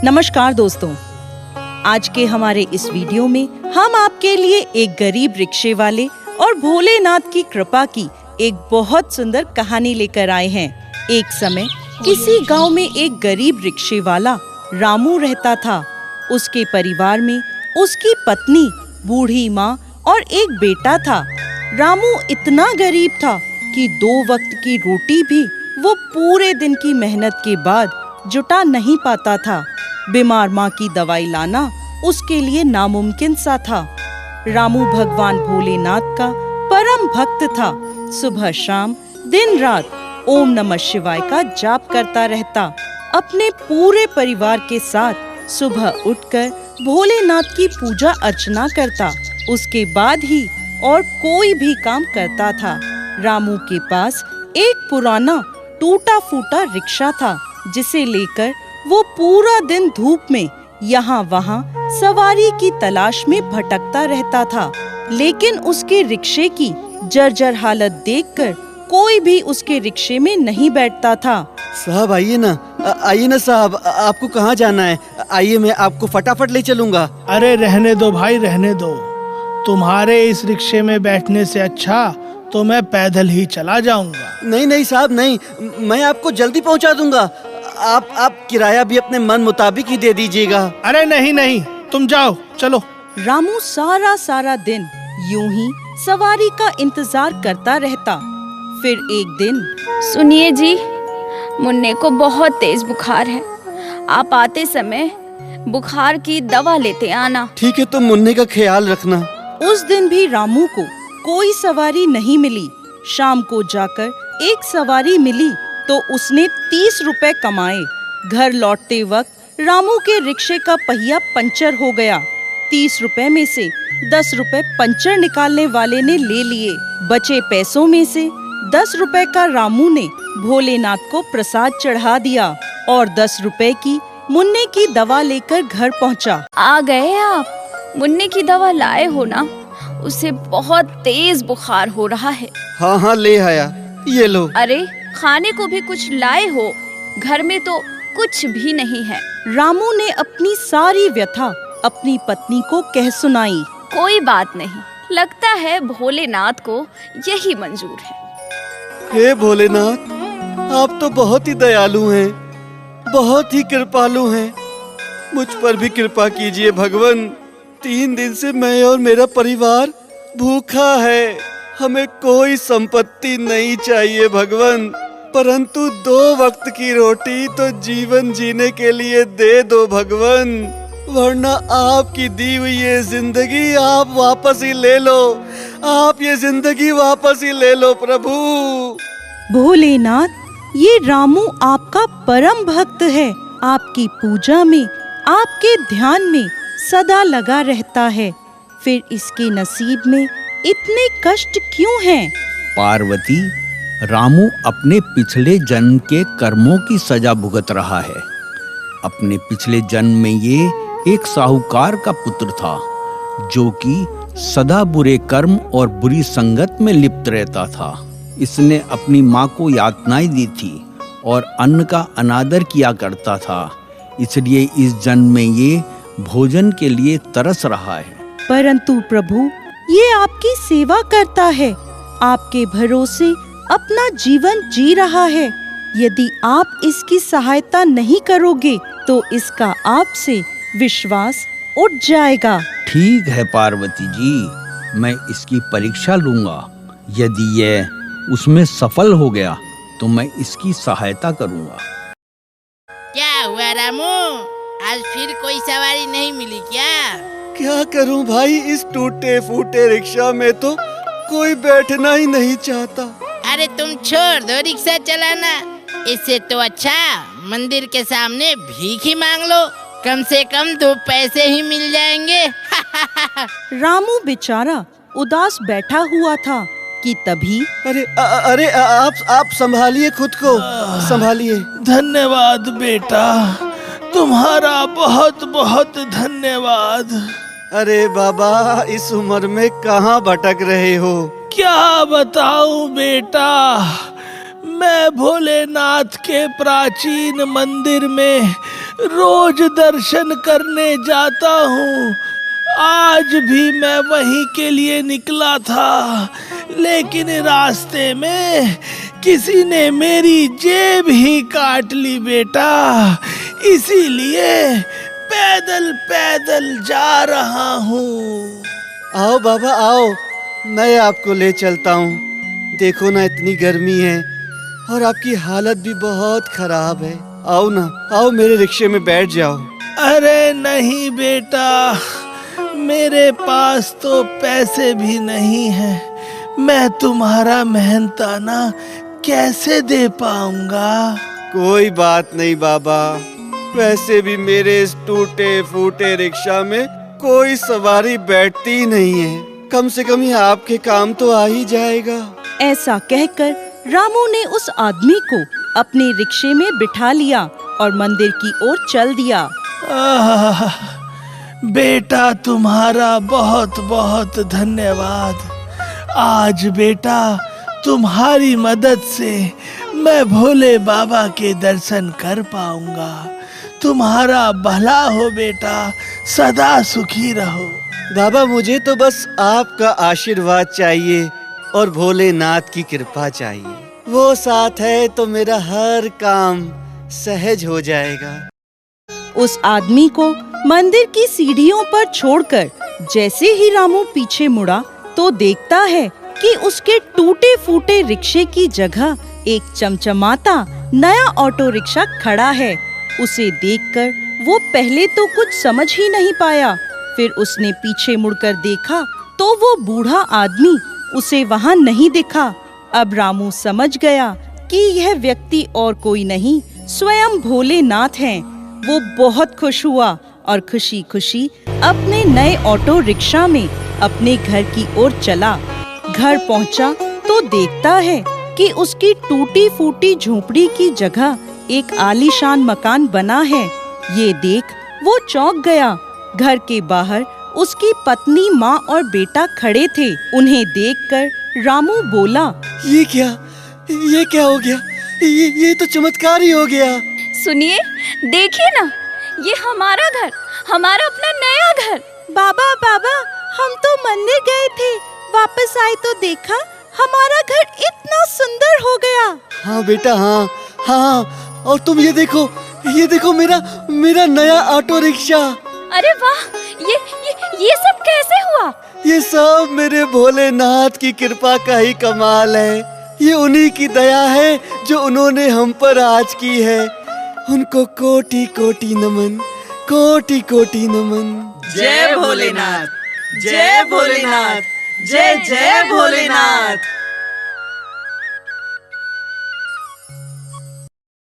नमस्कार दोस्तों, आज के हमारे इस वीडियो में हम आपके लिए एक गरीब रिक्शे वाले और भोलेनाथ की कृपा की एक बहुत सुंदर कहानी लेकर आए हैं। एक समय किसी गांव में एक गरीब रिक्शे वाला रामू रहता था। उसके परिवार में उसकी पत्नी, बूढ़ी माँ और एक बेटा था। रामू इतना गरीब था कि 2 वक्त की रोटी भी वो पूरे दिन की मेहनत के बाद जुटा नहीं पाता था। बीमार माँ की दवाई लाना उसके लिए नामुमकिन सा था। रामू भगवान भोलेनाथ का परम भक्त था। सुबह शाम दिन रात ओम नमः शिवाय का जाप करता रहता। अपने पूरे परिवार के साथ सुबह उठकर भोलेनाथ की पूजा अर्चना करता। उसके बाद ही और कोई भी काम करता था। रामू के पास एक पुराना टूटा फूटा रिक्शा था, जिसे लेकर वो पूरा दिन धूप में यहाँ वहाँ सवारी की तलाश में भटकता रहता था। लेकिन उसके रिक्शे की जर्जर हालत देखकर कोई भी उसके रिक्शे में नहीं बैठता था। साहब आइए ना साहब, आपको कहाँ जाना है? आइए, मैं आपको फटाफट ले चलूंगा। अरे रहने दो भाई, रहने दो। तुम्हारे इस रिक्शे में बैठने से अच्छा तो मैं पैदल ही चला जाऊंगा। नहीं साहब नहीं, मैं आपको जल्दी पहुंचा दूंगा। आप किराया भी अपने मन मुताबिक ही दे दीजिएगा। अरे नहीं, तुम जाओ, चलो। रामू सारा दिन यूं ही सवारी का इंतजार करता रहता। फिर एक दिन, सुनिए जी, मुन्ने को बहुत तेज बुखार है। आप आते समय बुखार की दवा लेते आना। ठीक है, तो मुन्ने का ख्याल रखना। उस दिन भी रामू को कोई सवारी नहीं मिली। शाम को जाकर एक सवारी मिली तो उसने 30 रुपए कमाए। घर लौटते वक्त रामू के रिक्शे का पहिया पंचर हो गया। 30 रुपए में से 10 रुपए पंचर निकालने वाले ने ले लिए। बचे पैसों में से 10 रुपए का रामू ने भोलेनाथ को प्रसाद चढ़ा दिया और 10 रुपए की मुन्ने की दवा लेकर घर पहुंचा। आ गए आप? मुन्ने की दवा लाए हो ना? उसे बहुत तेज बुखार हो रहा है। हाँ ले आया, ये लो। अरे खाने को भी कुछ लाए हो? घर में तो कुछ भी नहीं है। रामू ने अपनी सारी व्यथा अपनी पत्नी को कह सुनाई। कोई बात नहीं, लगता है भोलेनाथ को यही मंजूर है। हे भोलेनाथ, आप तो बहुत ही दयालु हैं, बहुत ही कृपालु हैं। मुझ पर भी कृपा कीजिए भगवान। 3 दिन से मैं और मेरा परिवार भूखा है। हमें कोई संपत्ति नहीं चाहिए भगवान, परंतु 2 वक्त की रोटी तो जीवन जीने के लिए दे दो भगवान, वरना आपकी दी हुई ये जिंदगी आप वापस ही ले लो। आप ये जिंदगी वापस ही ले लो प्रभु। भोलेनाथ, ये रामू आपका परम भक्त है। आपकी पूजा में, आपके ध्यान में सदा लगा रहता है। फिर इसके नसीब में इतने कष्ट क्यों हैं? पार्वती, रामू अपने पिछले जन्म के कर्मों की सजा भुगत रहा है। अपने पिछले जन्म में ये एक साहूकार का पुत्र था, जो कि सदा बुरे कर्म और बुरी संगत में लिप्त रहता था। इसने अपनी माँ को यातनाएं दी थी और अन्न का अनादर किया करता था। इसलिए इस जन्म में ये भोजन के लिए तरस रहा है। परंतु प्रभु, ये आपकी सेवा करता है, आपके भरोसे अपना जीवन जी रहा है। यदि आप इसकी सहायता नहीं करोगे तो इसका आपसे विश्वास उठ जाएगा। ठीक है पार्वती जी, मैं इसकी परीक्षा लूंगा। यदि यह उसमें सफल हो गया तो मैं इसकी सहायता करूंगा। क्या हुआ रामू, आज फिर कोई सवारी नहीं मिली क्या? क्या करूं भाई, इस टूटे फूटे रिक्शा में तो कोई बैठना ही नहीं चाहता। अरे तुम छोड़ दो रिक्शा चलाना, इससे तो अच्छा मंदिर के सामने भीख ही मांग लो, कम से कम 2 पैसे ही मिल जाएंगे। रामू बेचारा उदास बैठा हुआ था कि तभी अरे आप संभालिए, खुद को संभालिए। धन्यवाद बेटा, तुम्हारा बहुत बहुत धन्यवाद। अरे बाबा, इस उम्र में कहाँ भटक रहे हो? क्या बताऊं बेटा, मैं भोलेनाथ के प्राचीन मंदिर में रोज दर्शन करने जाता हूँ। आज भी मैं वहीं के लिए निकला था, लेकिन रास्ते में किसी ने मेरी जेब ही काट ली बेटा, इसीलिए पैदल पैदल जा रहा हूँ। आओ बाबा आओ, मैं आपको ले चलता हूँ। देखो ना, इतनी गर्मी है और आपकी हालत भी बहुत खराब है। आओ ना, आओ मेरे रिक्शे में बैठ जाओ। अरे नहीं बेटा, मेरे पास तो पैसे भी नहीं हैं। मैं तुम्हारा मेहनताना कैसे दे पाऊंगा? कोई बात नहीं बाबा, वैसे भी मेरे इस टूटे फूटे रिक्शा में कोई सवारी बैठती ही नहीं है। कम से कम ये आपके काम तो आ ही जाएगा। ऐसा कहकर रामू ने उस आदमी को अपने रिक्शे में बिठा लिया और मंदिर की ओर चल दिया। आह, बेटा तुम्हारा बहुत बहुत धन्यवाद। आज बेटा तुम्हारी मदद से मैं भोले बाबा के दर्शन कर पाऊंगा। तुम्हारा भला हो बेटा, सदा सुखी रहो। बाबा मुझे तो बस आपका आशीर्वाद चाहिए और भोलेनाथ की कृपा चाहिए। वो साथ है तो मेरा हर काम सहज हो जाएगा। उस आदमी को मंदिर की सीढ़ियों पर छोड़कर जैसे ही रामू पीछे मुड़ा तो देखता है कि उसके टूटे फूटे रिक्शे की जगह एक चमचमाता नया ऑटो रिक्शा खड़ा है। उसे देखकर वो पहले तो कुछ समझ ही नहीं पाया। फिर उसने पीछे मुड़कर देखा तो वो बूढ़ा आदमी उसे वहाँ नहीं दिखा। अब रामू समझ गया कि यह व्यक्ति और कोई नहीं, स्वयं भोलेनाथ हैं। वो बहुत खुश हुआ और खुशी खुशी अपने नए ऑटो रिक्शा में अपने घर की ओर चला। घर पहुंचा तो देखता है कि उसकी टूटी फूटी झोपड़ी की जगह एक आलीशान मकान बना है। ये देख वो चौंक गया। घर के बाहर उसकी पत्नी, माँ और बेटा खड़े थे। उन्हें देखकर रामू बोला, ये क्या हो गया? ये तो चमत्कार ही हो गया। सुनिए, देखिए ना, ये हमारा घर, हमारा अपना नया घर। बाबा बाबा, हम तो मंदिर गए थे, वापस आए तो देखा हमारा घर इतना सुंदर हो गया। हाँ बेटा, हाँ हाँ। और तुम ये देखो मेरा नया ऑटो रिक्शा। अरे वाह, ये सब कैसे हुआ? ये सब मेरे भोलेनाथ की कृपा का ही कमाल है। ये उन्हीं की दया है जो उन्होंने हम पर आज की है। उनको कोटि कोटि नमन, कोटि कोटि नमन। जय भोलेनाथ, जय भोलेनाथ, जय जय भोलेनाथ।